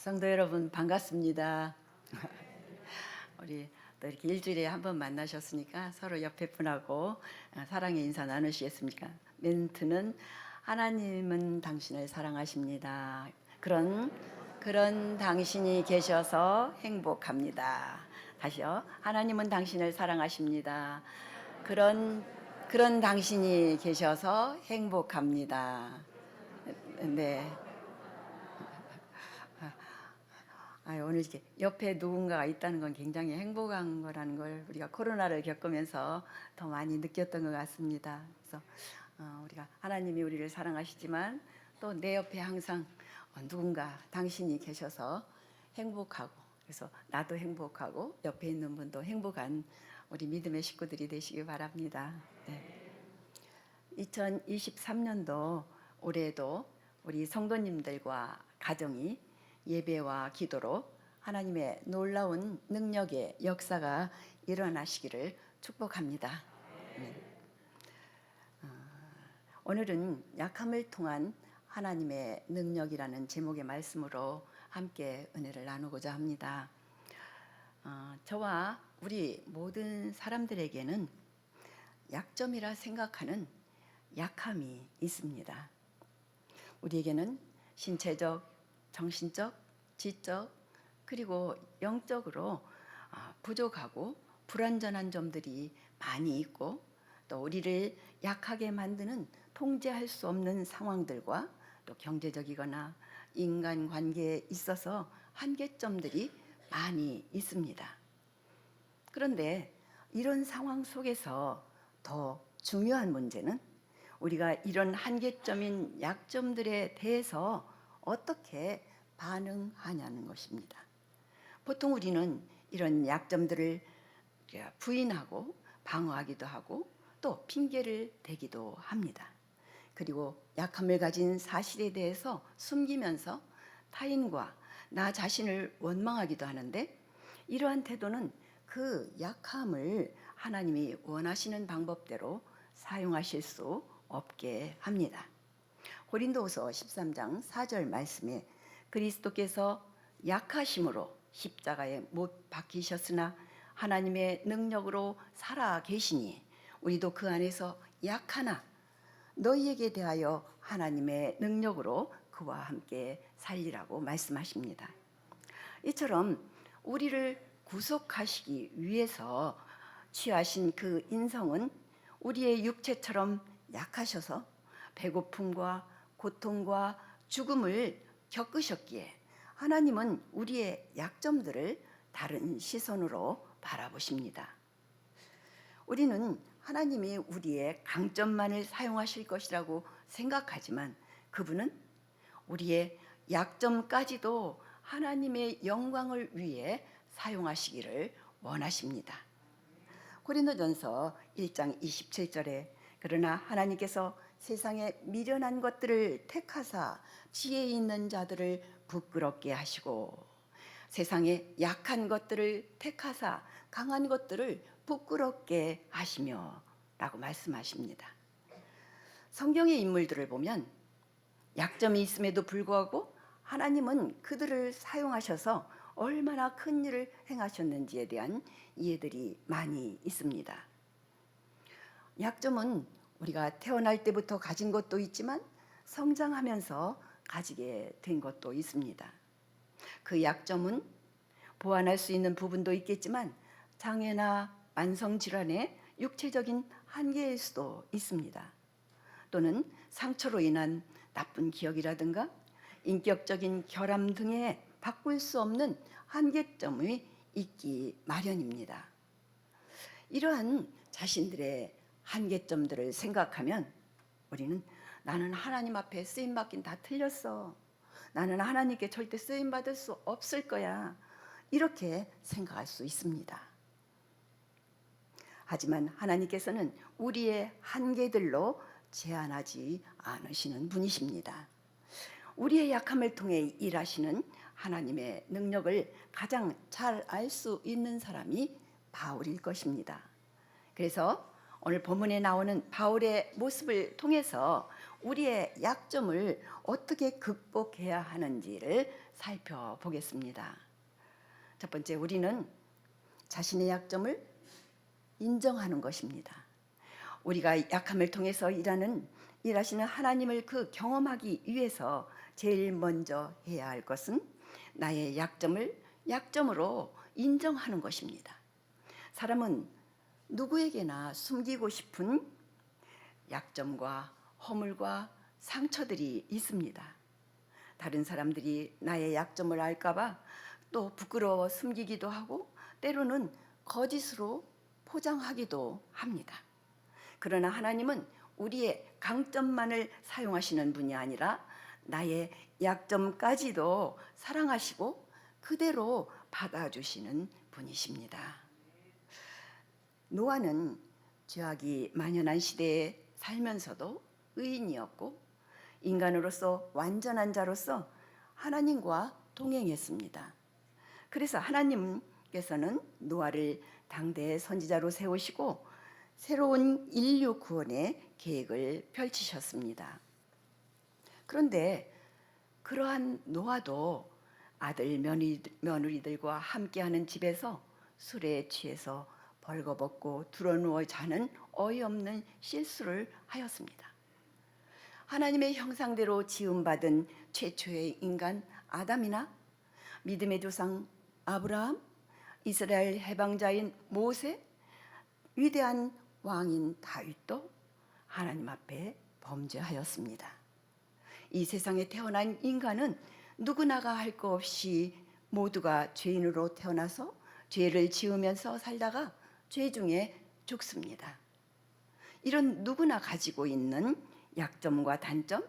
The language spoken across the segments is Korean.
성도 여러분 반갑습니다. 우리 또 이렇게 일주일에 한 번 만나셨으니까 서로 옆에 분하고 사랑의 인사 나누시겠습니까? 멘트는 하나님은 당신을 사랑하십니다. 그런 당신이 계셔서 행복합니다. 다시요. 하나님은 당신을 사랑하십니다. 그런 당신이 계셔서 행복합니다. 네. 오늘 이렇게 옆에 누군가가 있다는 건 굉장히 행복한 거라는 걸 우리가 코로나를 겪으면서 더 많이 느꼈던 것 같습니다. 그래서 우리가 하나님이 우리를 사랑하시지만 또 내 옆에 항상 누군가 당신이 계셔서 행복하고, 그래서 나도 행복하고 옆에 있는 분도 행복한 우리 믿음의 식구들이 되시기 바랍니다. 네. 2023년도 올해도 우리 성도님들과 가정이 예배와 기도로 하나님의 놀라운 능력의 역사가 일어나시기를 축복합니다. 네. 오늘은 약함을 통한 하나님의 능력이라는 제목의 말씀으로 함께 은혜를 나누고자 합니다. 저와 우리 모든 사람들에게는 약점이라 생각하는 약함이 있습니다. 우리에게는 신체적, 정신적, 지적, 그리고 영적으로 부족하고 불완전한 점들이 많이 있고, 또 우리를 약하게 만드는 통제할 수 없는 상황들과 또 경제적이거나 인간관계에 있어서 한계점들이 많이 있습니다. 그런데 이런 상황 속에서 더 중요한 문제는 우리가 이런 한계점인 약점들에 대해서 어떻게 반응하냐는 것입니다. 보통 우리는 이런 약점들을 부인하고 방어하기도 하고 또 핑계를 대기도 합니다. 그리고 약함을 가진 사실에 대해서 숨기면서 타인과 나 자신을 원망하기도 하는데, 이러한 태도는 그 약함을 하나님이 원하시는 방법대로 사용하실 수 없게 합니다. 고린도후서 13장 4절 말씀에 그리스도께서 약하심으로 십자가에 못 박히셨으나 하나님의 능력으로 살아 계시니 우리도 그 안에서 약하나 너희에게 대하여 하나님의 능력으로 그와 함께 살리라고 말씀하십니다. 이처럼 우리를 구속하시기 위해서 취하신 그 인성은 우리의 육체처럼 약하셔서 배고픔과 고통과 죽음을 겪으셨기에 하나님은 우리의 약점들을 다른 시선으로 바라보십니다. 우리는 하나님이 우리의 강점만을 사용하실 것이라고 생각하지만 그분은 우리의 약점까지도 하나님의 영광을 위해 사용하시기를 원하십니다. 고린도전서 1장 27절에 그러나 하나님께서 세상에 미련한 것들을 택하사 지혜 있는 자들을 부끄럽게 하시고 세상에 약한 것들을 택하사 강한 것들을 부끄럽게 하시며 라고 말씀하십니다. 성경의 인물들을 보면 약점이 있음에도 불구하고 하나님은 그들을 사용하셔서 얼마나 큰 일을 행하셨는지에 대한 이해들이 많이 있습니다. 약점은 우리가 태어날 때부터 가진 것도 있지만 성장하면서 가지게 된 것도 있습니다. 그 약점은 보완할 수 있는 부분도 있겠지만 장애나 만성질환의 육체적인 한계일 수도 있습니다. 또는 상처로 인한 나쁜 기억이라든가 인격적인 결함 등에 바꿀 수 없는 한계점이 있기 마련입니다. 이러한 자신들의 한계점들을 생각하면 우리는 나는 하나님 앞에 쓰임받긴 다 틀렸어. 나는 하나님께 절대 쓰임받을 수 없을 거야. 이렇게 생각할 수 있습니다. 하지만 하나님께서는 우리의 한계들로 제한하지 않으시는 분이십니다. 우리의 약함을 통해 일하시는 하나님의 능력을 가장 잘 알 수 있는 사람이 바울일 것입니다. 그래서 오늘 본문에 나오는 바울의 모습을 통해서 우리의 약점을 어떻게 극복해야 하는지를 살펴보겠습니다. 첫 번째, 우리는 자신의 약점을 인정하는 것입니다. 우리가 약함을 통해서 일하시는 하나님을 경험하기 위해서 제일 먼저 해야 할 것은 나의 약점을 약점으로 인정하는 것입니다. 사람은 누구에게나 숨기고 싶은 약점과 허물과 상처들이 있습니다. 다른 사람들이 나의 약점을 알까봐 또 부끄러워 숨기기도 하고 때로는 거짓으로 포장하기도 합니다. 그러나 하나님은 우리의 강점만을 사용하시는 분이 아니라 나의 약점까지도 사랑하시고 그대로 받아주시는 분이십니다. 노아는 죄악이 만연한 시대에 살면서도 의인이었고 인간으로서 완전한 자로서 하나님과 동행했습니다. 그래서 하나님께서는 노아를 당대의 선지자로 세우시고 새로운 인류 구원의 계획을 펼치셨습니다. 그런데 그러한 노아도 아들 며느리들과 함께하는 집에서 술에 취해서 벌거벗고 드러누워 자는 어이없는 실수를 하였습니다. 하나님의 형상대로 지음받은 최초의 인간 아담이나 믿음의 조상 아브라함, 이스라엘 해방자인 모세, 위대한 왕인 다윗도 하나님 앞에 범죄하였습니다. 이 세상에 태어난 인간은 누구나가 할 것 없이 모두가 죄인으로 태어나서 죄를 지으면서 살다가 죄 중에 죽습니다. 이런 누구나 가지고 있는 약점과 단점,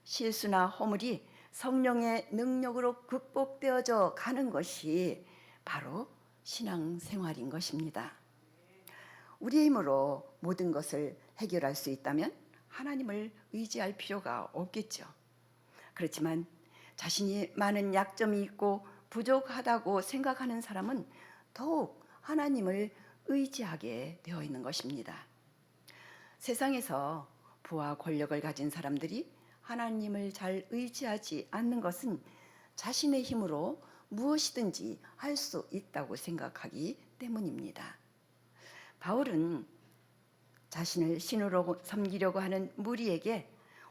실수나 허물이 성령의 능력으로 극복되어져 가는 것이 바로 신앙생활인 것입니다. 우리의 힘으로 모든 것을 해결할 수 있다면 하나님을 의지할 필요가 없겠죠. 그렇지만 자신이 많은 약점이 있고 부족하다고 생각하는 사람은 더욱 하나님을 의지하게 되어 있는 것입니다. 세상에서 부와 권력을 가진 사람들이 하나님을 잘 의지하지 않는 것은 자신의 힘으로 무엇이든지 할 수 있다고 생각하기 때문입니다. 바울은 자신을 신으로 섬기려고 하는 무리에게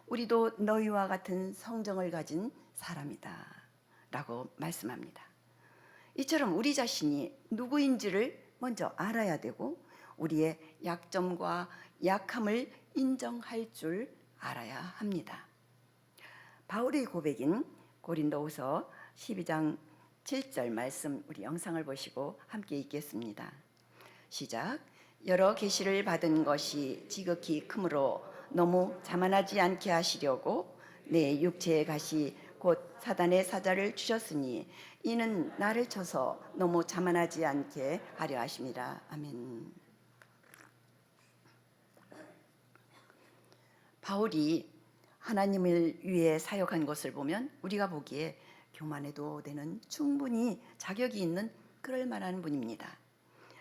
우리도 너희와 같은 성정을 가진 사람이다 라고 말씀합니다. 이처럼 우리 자신이 누구인지를 먼저 알아야 되고 우리의 약점과 약함을 인정할 줄 알아야 합니다. 바울의 고백인 고린도후서 12장 7절 말씀, 우리 영상을 보시고 함께 읽겠습니다. 시작. 여러 계시를 받은 것이 지극히 크므로 너무 자만하지 않게 하시려고 내 육체의 가시 곧 사단의 사자를 주셨으니 이는 나를 쳐서 너무 자만하지 않게 하려 하심이라. 아멘. 바울이 하나님을 위해 사역한 것을 보면 우리가 보기에 교만해도 되는 충분히 자격이 있는 그럴 만한 분입니다.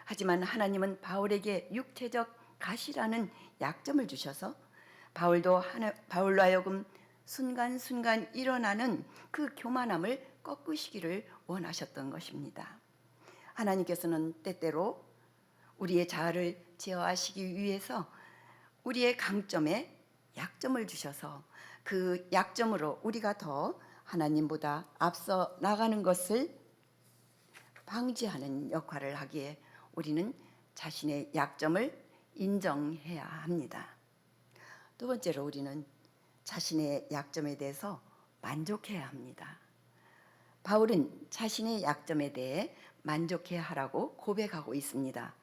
하지만 하나님은 바울에게 육체적 가시라는 약점을 주셔서 바울로 하여금 순간순간 일어나는 그 교만함을 꺾으시기를 원하셨던 것입니다. 하나님께서는 때때로 우리의 자아를 제어하시기 위해서 우리의 강점에 약점을 주셔서 그 약점으로 우리가 더 하나님보다 앞서 나가는 것을 방지하는 역할을 하기에 우리는 자신의 약점을 인정해야 합니다. 두 번째로 우리는 자신의 약점에 대해서 만족해야 합니다. 바울은 자신의 약점에 대해 만족해야 하라고 고백하고 있습니다.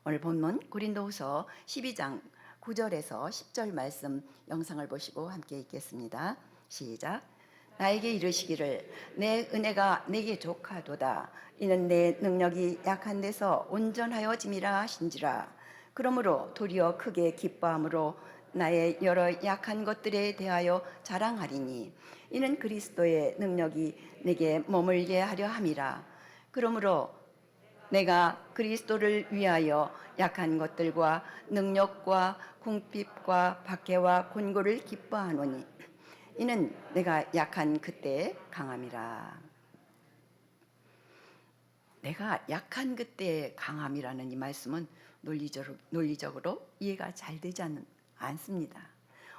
오늘 본문 고린도후서 12장 9절에서 10절 말씀 영상을 보시고 함께 읽겠습니다. 시작. 나에게 이르시기를 내 은혜가 내게 족하도다. 이는 내 능력이 약한 데서 온전하여짐이라 하신지라. 그러므로 도리어 크게 기뻐함으로 나의 여러 약한 것들에 대하여 자랑하리니 이는 그리스도의 능력이 내게 머물게 하려 함이라. 그러므로 내가 그리스도를 위하여 약한 것들과 능력과 궁핍과 박해와 곤고를 기뻐하노니 이는 내가 약한 그때의 강함이라. 내가 약한 그때의 강함이라는 이 말씀은 논리적으로 이해가 잘 되지 않습니다.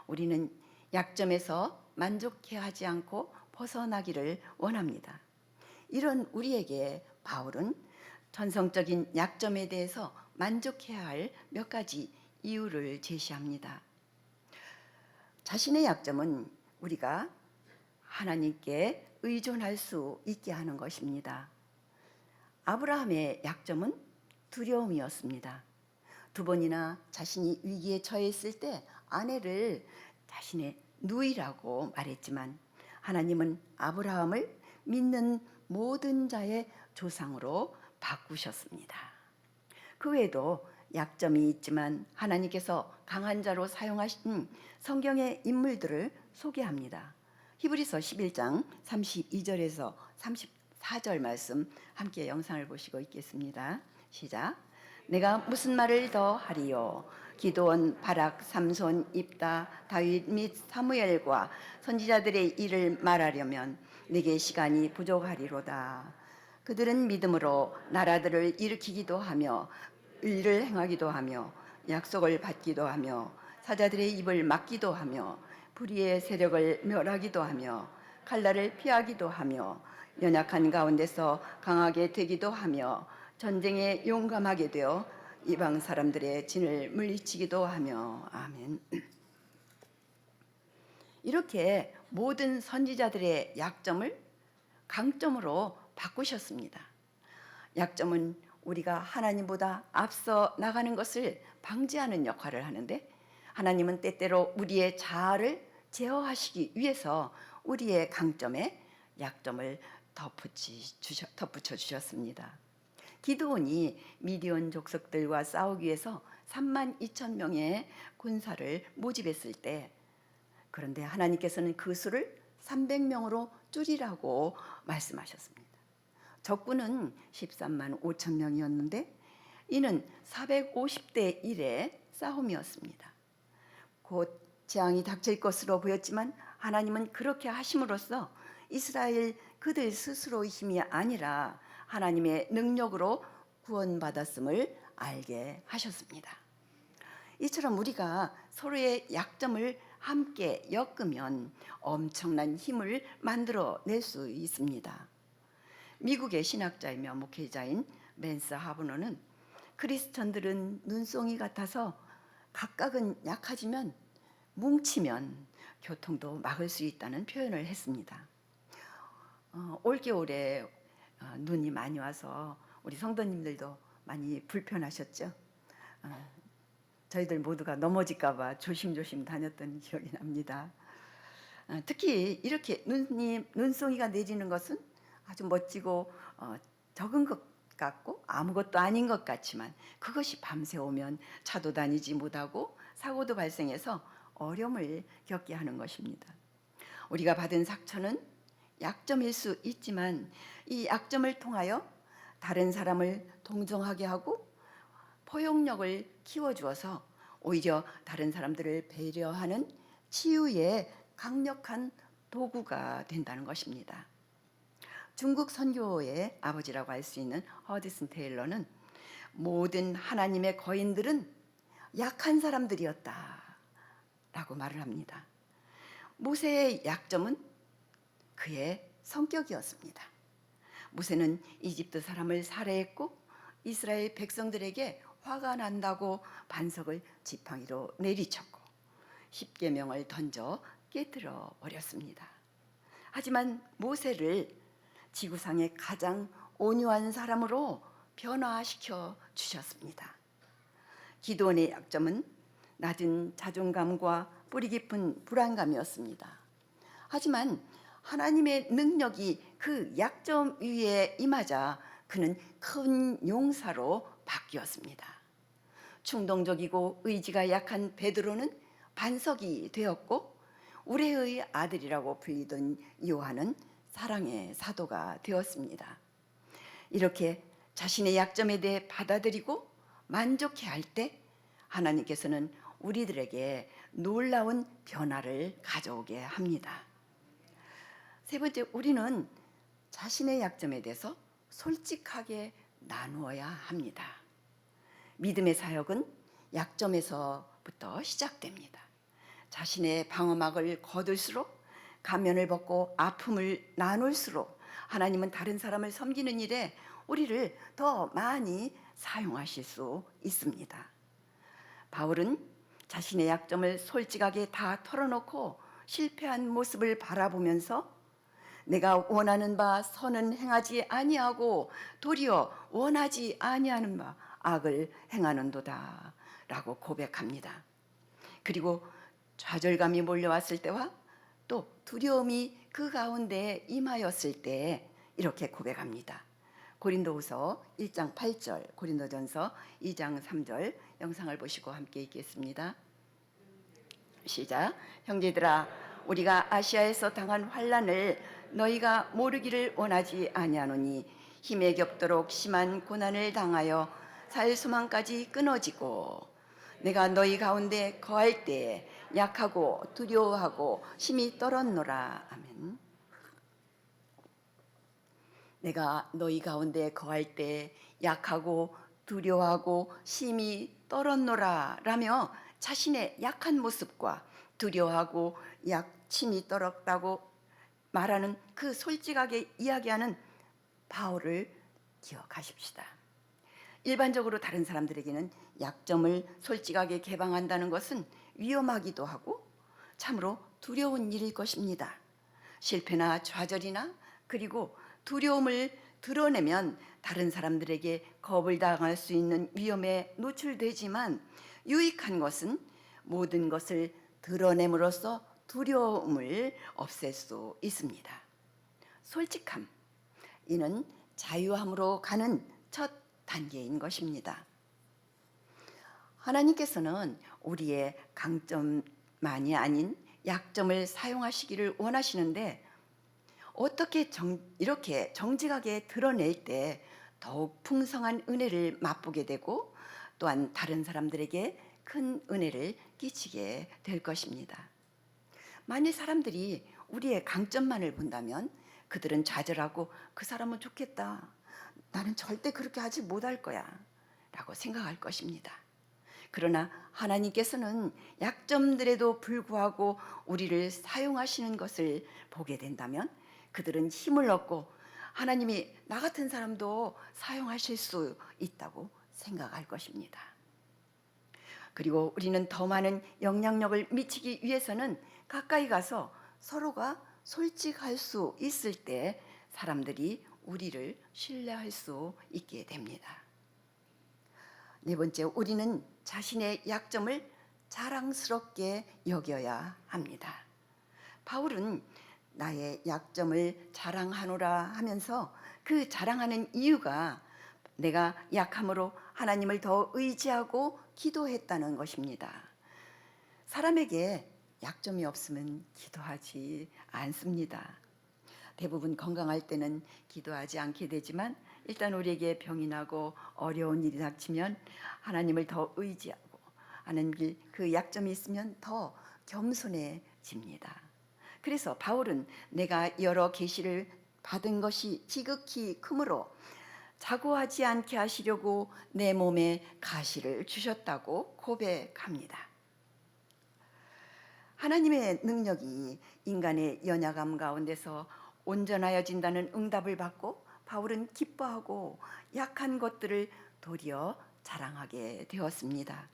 우리는 약점에서 만족해 하지 않고 벗어나기를 원합니다. 이런 우리에게 바울은 전성적인 약점에 대해서 만족해야 할 몇 가지 이유를 제시합니다. 자신의 약점은 우리가 하나님께 의존할 수 있게 하는 것입니다. 아브라함의 약점은 두려움이었습니다. 두 번이나 자신이 위기에 처했을 때 아내를 자신의 누이라고 말했지만 하나님은 아브라함을 믿는 모든 자의 조상으로 바꾸셨습니다. 그 외에도 약점이 있지만 하나님께서 강한 자로 사용하신 성경의 인물들을 소개합니다. 히브리서 11장 32절에서 34절 말씀 함께 영상을 보시고 있겠습니다. 시작. 내가 무슨 말을 더 하리요? 기드온, 바락, 삼손, 입다, 다윗 및 사무엘과 선지자들의 일을 말하려면 내게 시간이 부족하리로다. 그들은 믿음으로 나라들을 일으키기도 하며 의를 행하기도 하며 약속을 받기도 하며 사자들의 입을 막기도 하며 불의의 세력을 멸하기도 하며 칼날을 피하기도 하며 연약한 가운데서 강하게 되기도 하며 전쟁에 용감하게 되어 이방 사람들의 진을 물리치기도 하며. 아멘. 이렇게 모든 선지자들의 약점을 강점으로 바꾸셨습니다. 약점은 우리가 하나님보다 앞서 나가는 것을 방지하는 역할을 하는데 하나님은 때때로 우리의 자아를 제어하시기 위해서 우리의 강점에 약점을 덧붙여 주셨습니다. 기드온이 미디온 족속들과 싸우기 위해서 3만 2천 명의 군사를 모집했을 때 그런데 하나님께서는 그 수를 300명으로 줄이라고 말씀하셨습니다. 적군은 13만 5천 명이었는데 이는 450대 1의 싸움이었습니다. 곧 재앙이 닥칠 것으로 보였지만 하나님은 그렇게 하심으로써 이스라엘 그들 스스로의 힘이 아니라 하나님의 능력으로 구원받았음을 알게 하셨습니다. 이처럼 우리가 서로의 약점을 함께 엮으면 엄청난 힘을 만들어낼 수 있습니다. 미국의 신학자이며 목회자인 맨스 하브너는 크리스천들은 눈송이 같아서 각각은 약해지면 뭉치면 교통도 막을 수 있다는 표현을 했습니다. 올겨울에 눈이 많이 와서 우리 성도님들도 많이 불편하셨죠? 저희들 모두가 넘어질까봐 조심조심 다녔던 기억이 납니다. 특히 이렇게 눈송이가 내리는 것은 아주 멋지고 적은 것 같고 아무것도 아닌 것 같지만 그것이 밤새 오면 차도 다니지 못하고 사고도 발생해서 어려움을 겪게 하는 것입니다. 우리가 받은 상처는 약점일 수 있지만 이 약점을 통하여 다른 사람을 동정하게 하고 포용력을 키워주어서 오히려 다른 사람들을 배려하는 치유의 강력한 도구가 된다는 것입니다. 중국 선교의 아버지라고 할 수 있는 허드슨 테일러는 모든 하나님의 거인들은 약한 사람들이었다 라고 말을 합니다. 모세의 약점은 그의 성격이었습니다. 모세는 이집트 사람을 살해했고 이스라엘 백성들에게 화가 난다고 반석을 지팡이로 내리쳤고 십계명을 던져 깨뜨려 버렸습니다. 하지만 모세를 지구상의 가장 온유한 사람으로 변화시켜 주셨습니다. 기드온의 약점은 낮은 자존감과 뿌리 깊은 불안감이었습니다. 하지만 하나님의 능력이 그 약점 위에 임하자 그는 큰 용사로 바뀌었습니다. 충동적이고 의지가 약한 베드로는 반석이 되었고 우레의 아들이라고 불리던 요한은 사랑의 사도가 되었습니다. 이렇게 자신의 약점에 대해 받아들이고 만족해 할 때 하나님께서는 우리들에게 놀라운 변화를 가져오게 합니다. 세 번째, 우리는 자신의 약점에 대해서 솔직하게 나누어야 합니다. 믿음의 사역은 약점에서부터 시작됩니다. 자신의 방어막을 거둘수록, 가면을 벗고 아픔을 나눌수록 하나님은 다른 사람을 섬기는 일에 우리를 더 많이 사용하실 수 있습니다. 바울은 자신의 약점을 솔직하게 다 털어놓고 실패한 모습을 바라보면서 내가 원하는 바 선은 행하지 아니하고 도리어 원하지 아니하는 바 악을 행하는도다 라고 고백합니다. 그리고 좌절감이 몰려왔을 때와 또 두려움이 그 가운데 임하였을 때 이렇게 고백합니다. 고린도후서 1장 8절, 고린도전서 2장 3절 영상을 보시고 함께 읽겠습니다. 시작. 형제들아, 우리가 아시아에서 당한 환난을 너희가 모르기를 원하지 아니하노니 힘에 겹도록 심한 고난을 당하여 살 소망까지 끊어지고 내가 너희 가운데 거할 때에 약하고 두려워하고 심히 떨었노라. 아멘. 내가 너희 가운데 거할 때 약하고 두려워하고 심히 떨었노라 라며 자신의 약한 모습과 두려워하고 심히 떨었다고 말하는 그 솔직하게 이야기하는 바울을 기억하십시다. 일반적으로 다른 사람들에게는 약점을 솔직하게 개방한다는 것은 위험하기도 하고 참으로 두려운 일일 것입니다. 실패나 좌절이나 그리고 두려움을 드러내면 다른 사람들에게 겁을 당할 수 있는 위험에 노출되지만 유익한 것은 모든 것을 드러냄으로써 두려움을 없앨 수 있습니다. 솔직함, 이는 자유함으로 가는 첫 단계인 것입니다. 하나님께서는 우리의 강점만이 아닌 약점을 사용하시기를 원하시는데 어떻게 이렇게 정직하게 드러낼 때 더욱 풍성한 은혜를 맛보게 되고 또한 다른 사람들에게 큰 은혜를 끼치게 될 것입니다. 만일 사람들이 우리의 강점만을 본다면 그들은 좌절하고 그 사람은 좋겠다, 나는 절대 그렇게 하지 못할 거야 라고 생각할 것입니다. 그러나 하나님께서는 약점들에도 불구하고 우리를 사용하시는 것을 보게 된다면 그들은 힘을 얻고 하나님이 나 같은 사람도 사용하실 수 있다고 생각할 것입니다. 그리고 우리는 더 많은 영향력을 미치기 위해서는 가까이 가서 서로가 솔직할 수 있을 때 사람들이 우리를 신뢰할 수 있게 됩니다. 네 번째, 우리는 자신의 약점을 자랑스럽게 여겨야 합니다. 바울은 나의 약점을 자랑하노라 하면서 그 자랑하는 이유가 내가 약함으로 하나님을 더 의지하고 기도했다는 것입니다. 사람에게 약점이 없으면 기도하지 않습니다. 대부분 건강할 때는 기도하지 않게 되지만 일단 우리에게 병이 나고 어려운 일이 닥치면 하나님을 더 의지하고 하는 길, 그 약점이 있으면 더 겸손해집니다. 그래서 바울은 내가 여러 계시를 받은 것이 지극히 크므로 자고하지 않게 하시려고 내 몸에 가시를 주셨다고 고백합니다. 하나님의 능력이 인간의 연약함 가운데서 온전하여진다는 응답을 받고 바울은 기뻐하고 약한 것들을 도리어 자랑하게 되었습니다.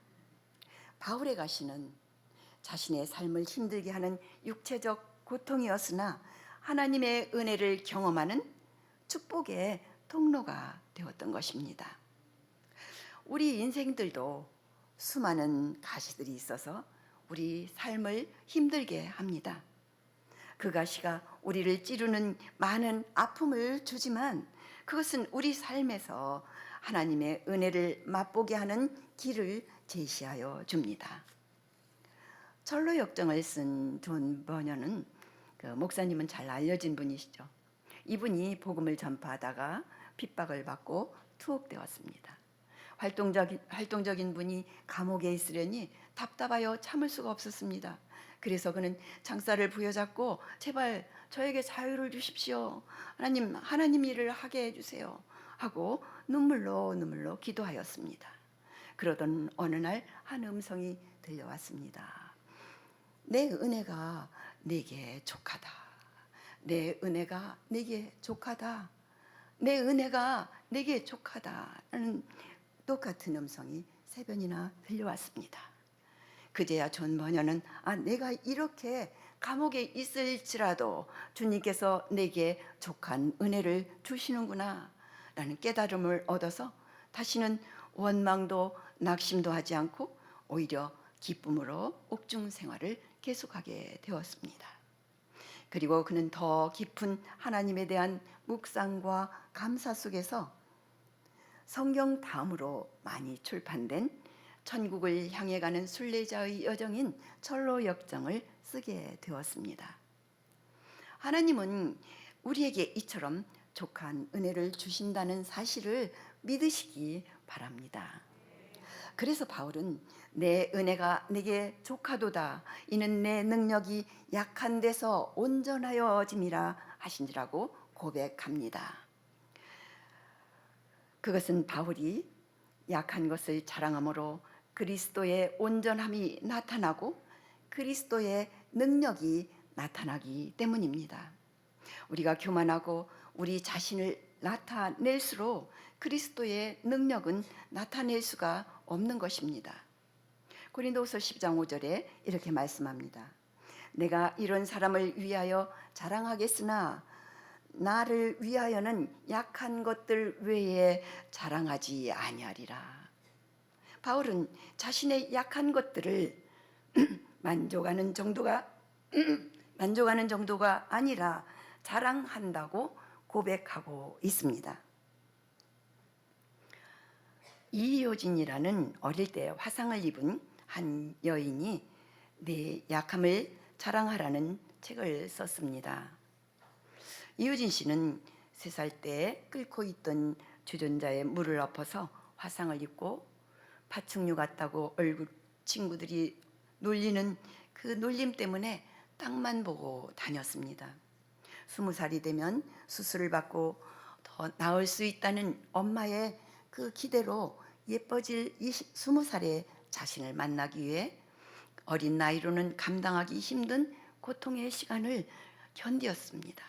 바울의 가시는 자신의 삶을 힘들게 하는 육체적 고통이었으나 하나님의 은혜를 경험하는 축복의 통로가 되었던 것입니다. 우리 인생들도 수많은 가시들이 있어서 우리 삶을 힘들게 합니다. 그 가시가 우리를 찌르는 많은 아픔을 주지만 그것은 우리 삶에서 하나님의 은혜를 맛보게 하는 길을 제시하여 줍니다. 철로 역정을 쓴 존 버녀는 그 목사님은 잘 알려진 분이시죠. 이분이 복음을 전파하다가 핍박을 받고 투옥되었습니다. 활동적인 분이 감옥에 있으려니 답답하여 참을 수가 없었습니다. 그래서 그는 창살을 부여잡고 제발 저에게 자유를 주십시오. 하나님 일을 하게 해주세요. 하고 눈물로 기도하였습니다. 그러던 어느 날 한 음성이 들려왔습니다. 내 은혜가 내게 족하다. 내 은혜가 내게 족하다. 내 은혜가 내게 족하다. 라는 똑같은 음성이 세 번이나 들려왔습니다. 그제야 존 버녀는 내가 이렇게 감옥에 있을지라도 주님께서 내게 족한 은혜를 주시는구나 라는 깨달음을 얻어서 다시는 원망도 낙심도 하지 않고 오히려 기쁨으로 옥중 생활을 계속하게 되었습니다. 그리고 그는 더 깊은 하나님에 대한 묵상과 감사 속에서 성경 다음으로 많이 출판된 천국을 향해 가는 순례자의 여정인 철로 역정을 쓰게 되었습니다. 하나님은 우리에게 이처럼 족한 은혜를 주신다는 사실을 믿으시기 바랍니다. 그래서 바울은 내 은혜가 내게 족하도다. 이는 내 능력이 약한 데서 온전하여짐이라 하신지라고 고백합니다. 그것은 바울이 약한 것을 자랑함으로 그리스도의 온전함이 나타나고 그리스도의 능력이 나타나기 때문입니다. 우리가 교만하고 우리 자신을 나타낼수록 그리스도의 능력은 나타낼 수가 없는 것입니다. 고린도후서 10장 5절에 이렇게 말씀합니다. 내가 이런 사람을 위하여 자랑하겠으나 나를 위하여는 약한 것들 외에 자랑하지 아니하리라. 바울은 자신의 약한 것들을 만족하는 정도가 아니라 자랑한다고 고백하고 있습니다. 이효진이라는 어릴 때 화상을 입은 한 여인이 내 약함을 자랑하라는 책을 썼습니다. 이효진 씨는 3살 때 끓고 있던 주전자에 물을 엎어서 화상을 입고 파충류 같다고 얼굴 친구들이 놀리는 그 놀림 때문에 땅만 보고 다녔습니다. 20살이 되면 수술을 받고 더 나을 수 있다는 엄마의 그 기대로 예뻐질 20살의 자신을 만나기 위해 어린 나이로는 감당하기 힘든 고통의 시간을 견디었습니다.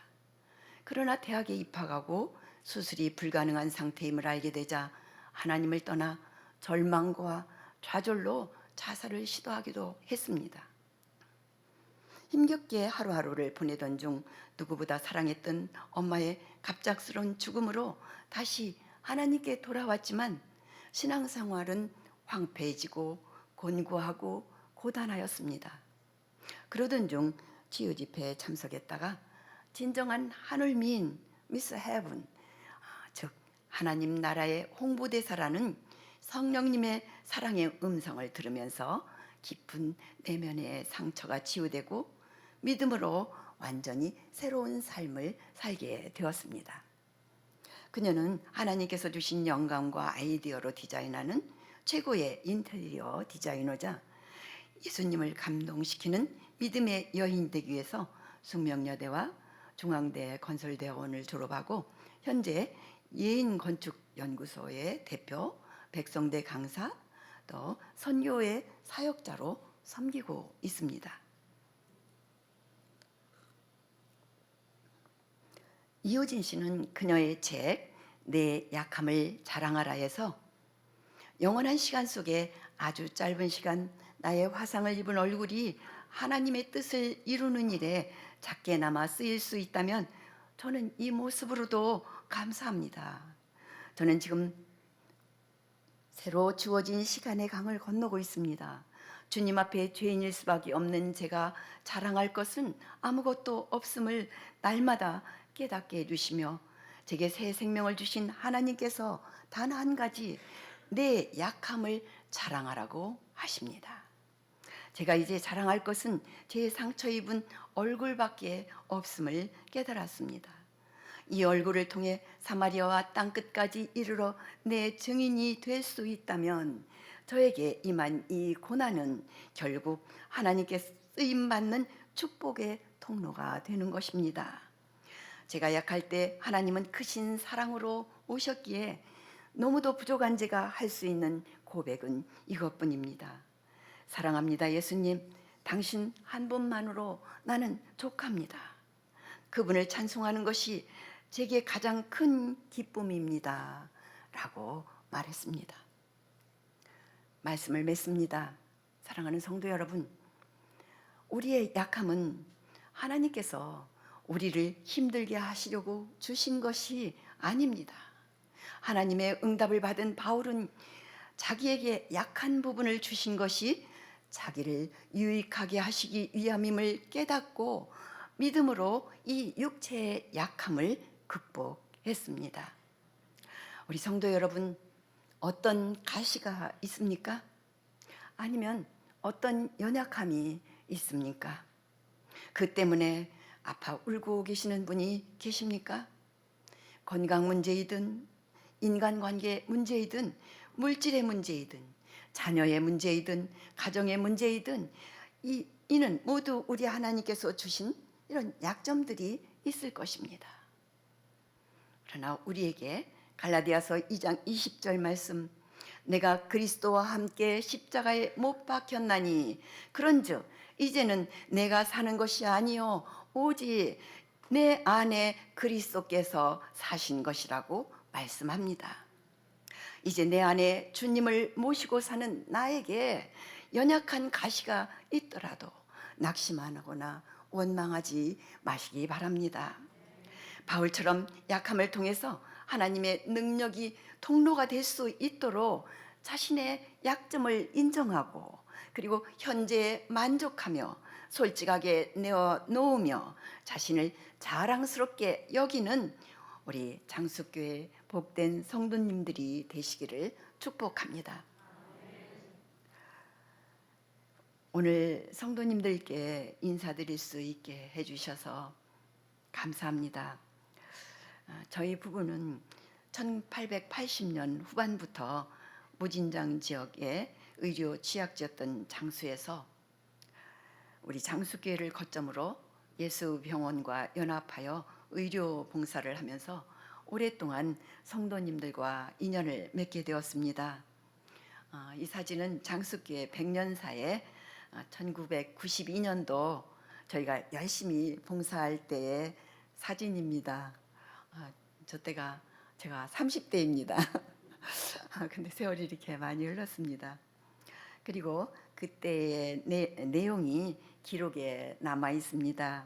그러나 대학에 입학하고 수술이 불가능한 상태임을 알게 되자 하나님을 떠나 절망과 좌절로 자살을 시도하기도 했습니다. 힘겹게 하루하루를 보내던 중 누구보다 사랑했던 엄마의 갑작스러운 죽음으로 다시 하나님께 돌아왔지만 신앙생활은 황폐해지고 곤고하고 고단하였습니다. 그러던 중 치유 집회에 참석했다가 진정한 하늘미인 미스 헤븐, 즉 하나님 나라의 홍보대사라는 성령님의 사랑의 음성을 들으면서 깊은 내면의 상처가 치유되고 믿음으로 완전히 새로운 삶을 살게 되었습니다. 그녀는 하나님께서 주신 영감과 아이디어로 디자인하는 최고의 인테리어 디자이너자, 예수님을 감동시키는 믿음의 여인 되기 위해서 숙명여대와 중앙대 건설대원을 졸업하고 현재 예인건축연구소의 대표, 백성대 강사, 또 선교의 사역자로 섬기고 있습니다. 이효진 씨는 그녀의 책 내 약함을 자랑하라에서 영원한 시간 속에 아주 짧은 시간 나의 화상을 입은 얼굴이 하나님의 뜻을 이루는 일에 작게나마 쓰일 수 있다면 저는 이 모습으로도 감사합니다. 저는 지금 새로 주어진 시간의 강을 건너고 있습니다. 주님 앞에 죄인일 수밖에 없는 제가 자랑할 것은 아무것도 없음을 날마다 깨닫게 해주시며 제게 새 생명을 주신 하나님께서 단 한 가지 내 약함을 자랑하라고 하십니다. 제가 이제 자랑할 것은 제 상처 입은 얼굴밖에 없음을 깨달았습니다. 이 얼굴을 통해 사마리아와 땅끝까지 이르러 내 증인이 될 수 있다면 저에게 임한 이 고난은 결국 하나님께 쓰임받는 축복의 통로가 되는 것입니다. 제가 약할 때 하나님은 크신 사랑으로 오셨기에 너무도 부족한 제가 할 수 있는 고백은 이것뿐입니다. 사랑합니다, 예수님. 당신 한 분만으로 나는 족합니다. 그분을 찬송하는 것이 제게 가장 큰 기쁨입니다. 라고 말했습니다. 말씀을 맺습니다. 사랑하는 성도 여러분, 우리의 약함은 하나님께서 우리를 힘들게 하시려고 주신 것이 아닙니다. 하나님의 응답을 받은 바울은 자기에게 약한 부분을 주신 것이 자기를 유익하게 하시기 위함임을 깨닫고 믿음으로 이 육체의 약함을 극복했습니다. 우리 성도 여러분, 어떤 가시가 있습니까? 아니면 어떤 연약함이 있습니까? 그 때문에 아파 울고 계시는 분이 계십니까? 건강 문제이든 인간관계 문제이든 물질의 문제이든 자녀의 문제이든 가정의 문제이든 이는 모두 우리 하나님께서 주신 이런 약점들이 있을 것입니다. 그러나 우리에게 갈라디아서 2장 20절 말씀, 내가 그리스도와 함께 십자가에 못 박혔나니 그런즉 이제는 내가 사는 것이 아니요 오직 내 안에 그리스도께서 사신 것이라고 말씀합니다. 이제 내 안에 주님을 모시고 사는 나에게 연약한 가시가 있더라도 낙심하거나 원망하지 마시기 바랍니다. 바울처럼 약함을 통해서 하나님의 능력이 통로가 될 수 있도록 자신의 약점을 인정하고 그리고 현재에 만족하며 솔직하게 내어놓으며 자신을 자랑스럽게 여기는 우리 장수교회 복된 성도님들이 되시기를 축복합니다. 오늘 성도님들께 인사드릴 수 있게 해주셔서 감사합니다. 저희 부부는 1880년 후반부터 무진장 지역의 의료 취약지였던 장수에서 우리 장수교회를 거점으로 예수병원과 연합하여 의료 봉사를 하면서 오랫동안 성도님들과 인연을 맺게 되었습니다. 이 사진은 장수교회 100년사에 1992년도 저희가 열심히 봉사할 때의 사진입니다. 저 때가 제가 30대입니다. 근데 세월이 이렇게 많이 흘렀습니다. 그리고 그때의 내용이 기록에 남아 있습니다.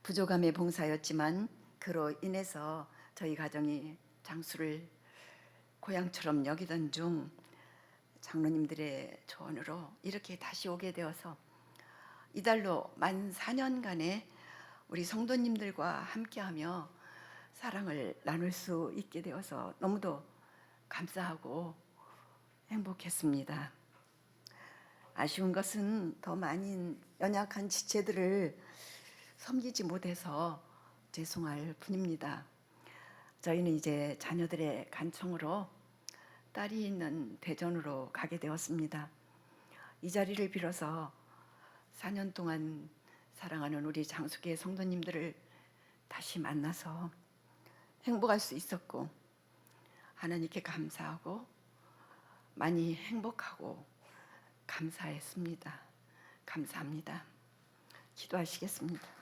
부족함의 봉사였지만 그로 인해서 저희 가정이 장수를 고향처럼 여기던 중 장로님들의 조언으로 이렇게 다시 오게 되어서 이달로 만 4년간의 우리 성도님들과 함께하며 사랑을 나눌 수 있게 되어서 너무도 감사하고 행복했습니다. 아쉬운 것은 더 많은 연약한 지체들을 섬기지 못해서 죄송할 뿐입니다. 저희는 이제 자녀들의 간청으로 딸이 있는 대전으로 가게 되었습니다. 이 자리를 빌어서 4년 동안 사랑하는 우리 장수교회 성도님들을 다시 만나서 행복할 수 있었고 하나님께 감사하고 많이 행복하고 감사했습니다. 감사합니다. 기도하시겠습니다.